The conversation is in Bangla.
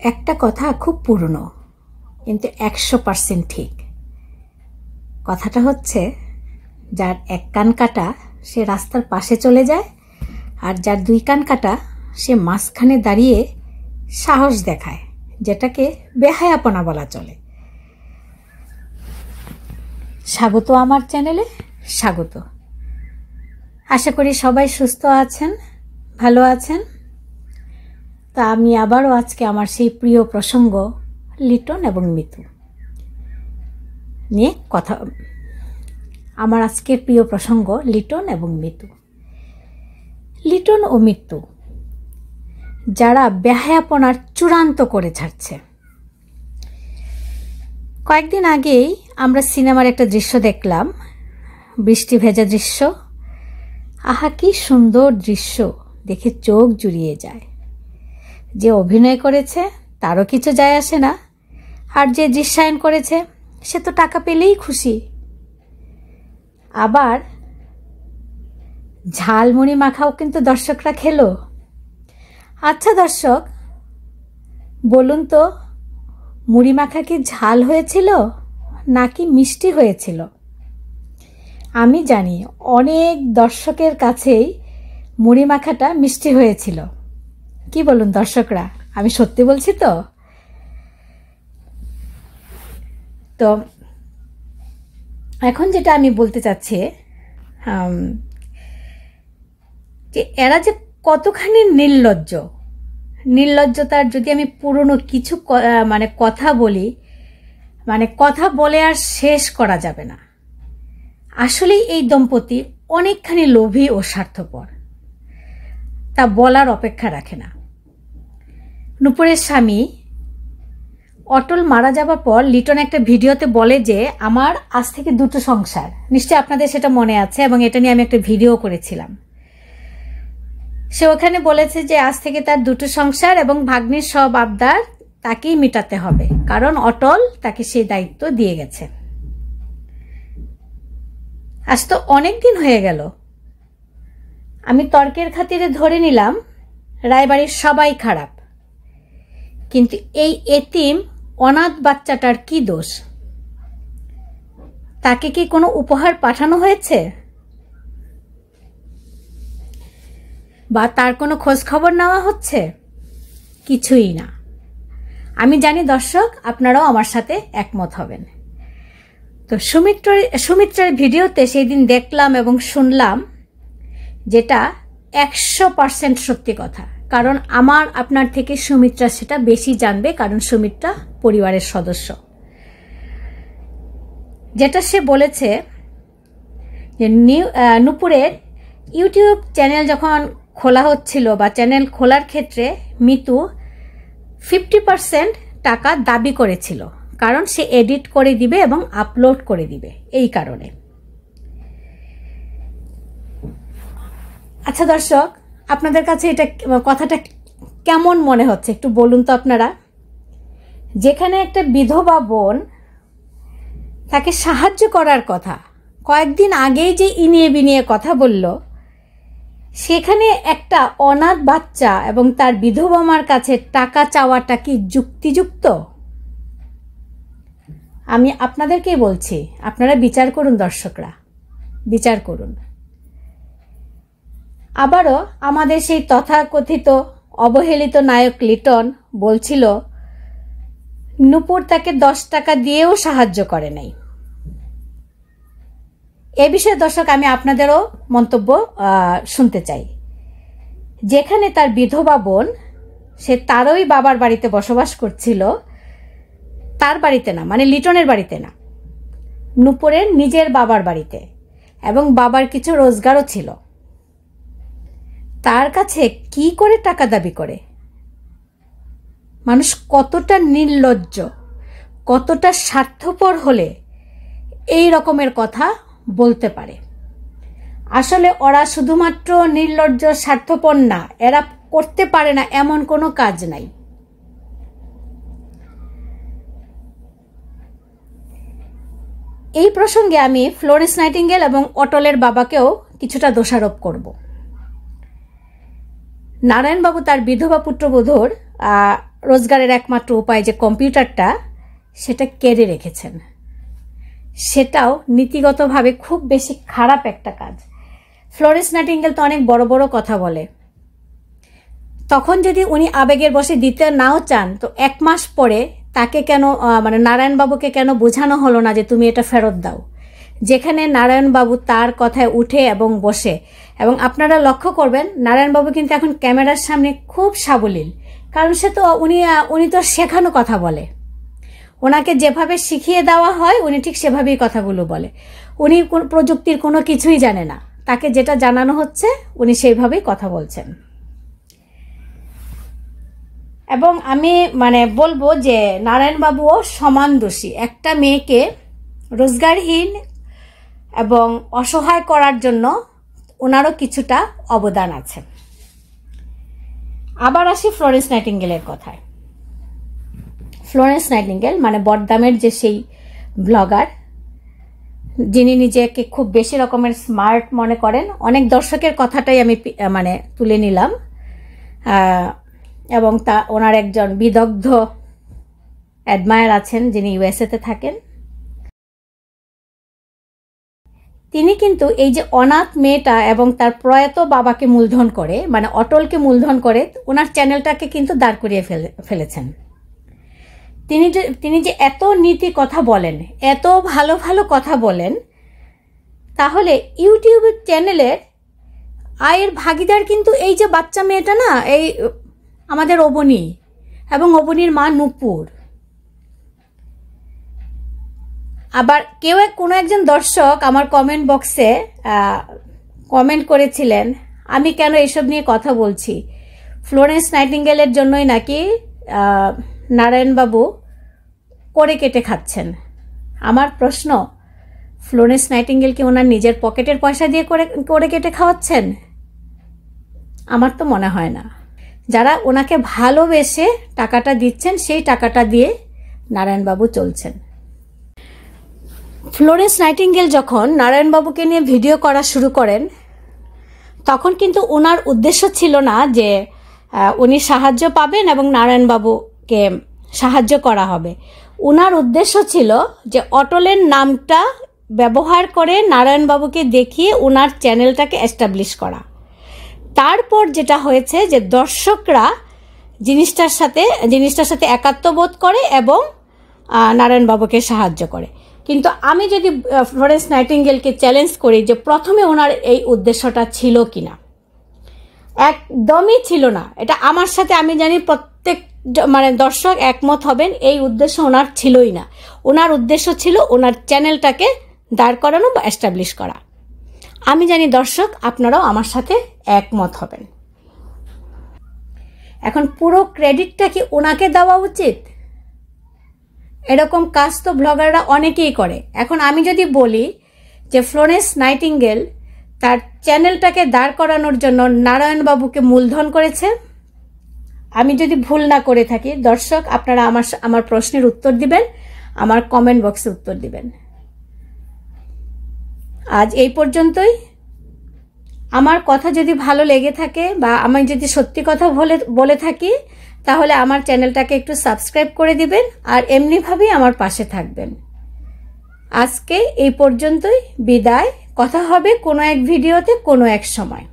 একটা কথা খুব পুরনো কিন্তু 100% ঠিক। কথাটা হচ্ছে, যার এক কান কাটা সে রাস্তার পাশে চলে যায়, আর যার দুই কান কাটা সে মাঝখানে দাঁড়িয়ে সাহস দেখায়, যেটাকে বেহায়াপনা বলা চলে। স্বাগত আমার চ্যানেলে, স্বাগত। আশা করি সবাই সুস্থ আছেন, ভালো আছেন। তা আমি আবারও আজকে আমার সেই প্রিয় প্রসঙ্গ লিটন এবং মিতু নিয়ে কথা। আমার আজকের প্রিয় প্রসঙ্গ লিটন এবং মিতু। লিটন ও মিতু যারা বেহায়াপনার চূড়ান্ত করে ছাড়ছে। কয়েকদিন আগেই আমরা সিনেমার একটা দৃশ্য দেখলাম, বৃষ্টি ভেজা দৃশ্য। আহা, কি সুন্দর দৃশ্য, দেখে চোখ জুড়িয়ে যায়। যে অভিনয় করেছে তারও কিছু যায় আসে না, আর যে দৃশ্যায়ন করেছে সে তো টাকা পেলেই খুশি। আবার ঝালমুড়ি মাখাও কিন্তু দর্শকরা খেলো। আচ্ছা দর্শক, বলুন তো, মুড়ি মাখা কি ঝাল হয়েছিল নাকি মিষ্টি হয়েছিল? আমি জানি অনেক দর্শকের কাছেই মুড়ি মাখাটা মিষ্টি হয়েছিল। কি বলুন দর্শকরা, আমি সত্যি বলছি তো? তো এখন যেটা আমি বলতে চাচ্ছি, যে এরা যে কতখানি নির্লজ্জতার যদি আমি পুরনো কিছু কথা বলি, কথা বলে আর শেষ করা যাবে না। আসলেই এই দম্পতি অনেকখানি লোভী ও স্বার্থপর, তা বলার অপেক্ষা রাখে না। নূপুরের স্বামী অটল মারা যাবার পর লিটন একটা ভিডিওতে বলে যে আমার আজ থেকে 2টো সংসার। নিশ্চয়ই আপনাদের সেটা মনে আছে, এবং এটা নিয়ে আমি একটা ভিডিও করেছিলাম। সে ওখানে বলেছে যে আজ থেকে তার 2টো সংসার এবং ভাগ্নির সব আবদার তাকেই মেটাতে হবে, কারণ অটল তাকে সেই দায়িত্ব দিয়ে গেছে। আজ তো অনেক দিন হয়ে গেল। আমি তর্কের খাতিরে ধরে নিলাম রায়বাড়ির সবাই খারাপ, কিন্তু এই এতিম অনাথ বাচ্চাটার কি দোষ? তাকে কি কোনো উপহার পাঠানো হয়েছে, বা তার কোনো খোঁজ খবর নেওয়া হচ্ছে? কিছুই না। আমি জানি দর্শক আপনারাও আমার সাথে একমত হবেন। তো সুমিত্রার ভিডিওতে সেই দিন দেখলাম এবং শুনলাম, যেটা 100% সত্যি কথা। কারণ আমার আপনার থেকে সুমিত্রা সেটা বেশি জানবে, কারণ সুমিত্রা পরিবারের সদস্য। যেটা সে বলেছে যে নূপুরের ইউটিউব চ্যানেল যখন খোলা হচ্ছিল, বা চ্যানেল খোলার ক্ষেত্রে মিতু 50% টাকা দাবি করেছিল, কারণ সে এডিট করে দিবে এবং আপলোড করে দিবে, এই কারণে। আচ্ছা দর্শক, আপনাদের কাছে এটা কথাটা কেমন মনে হচ্ছে একটু বলুন তো আপনারা। যেখানে একটা বিধবা বোন, তাকে সাহায্য করার কথা, কয়েকদিন আগেই যে ইনিয়ে বিনিয়ে কথা বলল, সেখানে একটা অনাথ বাচ্চা এবং তার বিধবা মার কাছে টাকা চাওয়াটা কি যুক্তিযুক্ত? আমি আপনাদেরকেই বলছি, আপনারা বিচার করুন দর্শকরা, বিচার করুন। আবারও আমাদের সেই তথাকথিত অবহেলিত নায়ক লিটন বলছিল নূপুর তাকে 10 টাকা দিয়েও সাহায্য করে নাই। এ বিষয়ে দর্শক আমি আপনাদেরও মন্তব্য শুনতে চাই। যেখানে তার বিধবা বোন, সে তারই বাবার বাড়িতে বসবাস করছিল, তার বাড়িতে না, লিটনের বাড়িতে না, নূপুরের নিজের বাবার বাড়িতে, এবং বাবার কিছু রোজগারও ছিল। তার কাছে কি করে টাকা দাবি করে? মানুষ কতটা নির্লজ্জ, কতটা স্বার্থপর হলে এই রকমের কথা বলতে পারে? আসলে ওরা শুধুমাত্র নির্লজ্জ স্বার্থপর না, এরা করতে পারে না এমন কোনো কাজ নাই। এই প্রসঙ্গে আমি ফ্লোরেন্স নাইটিঙ্গেল এবং অটলের বাবাকেও কিছুটা দোষারোপ করব। নারায়ণবাবু তার বিধবা পুত্রবধূর রোজগারের একমাত্র উপায় যে কম্পিউটারটা, সেটা কেড়ে রেখেছেন। সেটাও নীতিগতভাবে খুব বেশি খারাপ একটা কাজ। ফ্লোরেন্স নাইটিঙ্গেল তো অনেক বড় বড় কথা বলে, তখন যদি উনি আবেগের বশে দিতে নাও চান, তো 1 মাস পরে তাকে কেন মানে নারায়ণবাবুকে কেন বোঝানো হলো না যে তুমি এটা ফেরত দাও, যেখানে নারায়ণবাবু তার কথায় উঠে এবং বসে। এবং আপনারা লক্ষ্য করবেন, নারায়ণবাবু কিন্তু এখন ক্যামেরার সামনে খুব সাবলীল, কারণ সে তো উনি তো শেখানো কথা বলে। ওনাকে যেভাবে শিখিয়ে দেওয়া হয় উনি ঠিক সেভাবেই কথাগুলো বলে। উনি প্রযুক্তির কোনো কিছুই জানে না, তাকে যেটা জানানো হচ্ছে উনি সেইভাবেই কথা বলছেন। এবং আমি বলবো যে নারায়ণবাবুও সমান দোষী। একটা মেয়েকে রোজগারহীন এবং অসহায় করার জন্য ওনারও কিছুটা অবদান আছে। আবার আসি ফ্লোরেন্স নাইটিঙ্গেলের কথায়। ফ্লোরেন্স নাইটিঙ্গেল বর্দামের যে সেই ব্লগার, যিনি নিজেকে খুব বেশি রকমের স্মার্ট মনে করেন, অনেক দর্শকের কথাটাই আমি তুলে নিলাম। এবং ওনার একজন বিদগ্ধ অ্যাডমায়ার আছেন যিনি ইউএসএতে থাকেন। তিনি কিন্তু এই যে অনাথ মেয়েটা এবং তার প্রয়াত বাবাকে মূলধন করে, অটলকে মূলধন করে ওনার চ্যানেলটাকে কিন্তু দাঁড় করিয়ে ফেলেছেন। তিনি যে এত নীতি কথা বলেন, এত ভালো ভালো কথা বলেন, তাহলে ইউটিউব চ্যানেলের আয়ের ভাগিদার কিন্তু এই যে বাচ্চা মেয়েটা না, এই আমাদের অবনী এবং অবনীর মা নূপুর। আবার কোনো একজন দর্শক আমার কমেন্ট বক্সে কমেন্ট করেছিলেন, আমি কেন এসব নিয়ে কথা বলছি, ফ্লোরেন্স নাইটিঙ্গেলের জন্যই নাকি নারায়ণবাবু করে কেটে খাচ্ছেন। আমার প্রশ্ন, ফ্লোরেন্স নাইটিঙ্গেল কি ওনার নিজের পকেটের পয়সা দিয়ে করে কেটে খাওয়াচ্ছেন? আমার তো মনে হয় না। যারা ওনাকে ভালোবেসে টাকাটা দিচ্ছেন, সেই টাকাটা দিয়ে নারায়ণবাবু চলছেন। ফ্লোরেন্স নাইটিঙ্গেল যখন নারায়ণবাবুকে নিয়ে ভিডিও করা শুরু করেন, তখন কিন্তু ওনার উদ্দেশ্য ছিল না যে উনি সাহায্য পাবেন এবং নারায়ণবাবুকে সাহায্য করা হবে। ওনার উদ্দেশ্য ছিল যে অটলের নামটা ব্যবহার করে নারায়ণবাবুকে দেখিয়ে ওনার চ্যানেলটাকে এস্টাবলিশ করা। তারপর যেটা হয়েছে যে দর্শকরা জিনিসটার সাথে একাত্মবোধ করে এবং নারায়ণবাবুকে সাহায্য করে। কিন্তু আমি যদি ফ্লোরেন্স নাইটিঙ্গেলকে চ্যালেঞ্জ করি যে প্রথমে ওনার এই উদ্দেশ্যটা ছিল কিনা, একদমই ছিল না। এটা আমার সাথে আমি জানি প্রত্যেক দর্শক একমত হবেন, এই উদ্দেশ্য ওনার ছিলই না। ওনার উদ্দেশ্য ছিল ওনার চ্যানেলটাকে দাঁড় করানো বা এস্টাবলিশ করা। আমি জানি দর্শক আপনারাও আমার সাথে একমত হবেন। এখন পুরো ক্রেডিটটা কি ওনাকে দেওয়া উচিত? এরকম কাজ তো ব্লগাররা অনেকেই করে। এখন আমি যদি বলি যে ফ্লোরেন্স নাইটিঙ্গেল তার চ্যানেলটাকে দাঁড় করানোর জন্য নারায়ণবাবুকে মূলধন করেছে, আমি যদি ভুল না করে থাকি, দর্শক আপনারা আমার প্রশ্নের উত্তর দিবেন, আমার কমেন্ট বক্সে উত্তর দিবেন। আজ এই পর্যন্তই। আমার কথা যদি ভালো লেগে থাকে বা আমি যদি সত্যি কথা বলে থাকি, তাহলে আমার চ্যানেলটাকে একটু সাবস্ক্রাইব করে দিবেন আর এমনিভাবেই আমার পাশে থাকবেন। আজকে এই পর্যন্তই, বিদায়। কথা হবে কোনো এক ভিডিওতে কোনো এক সময়।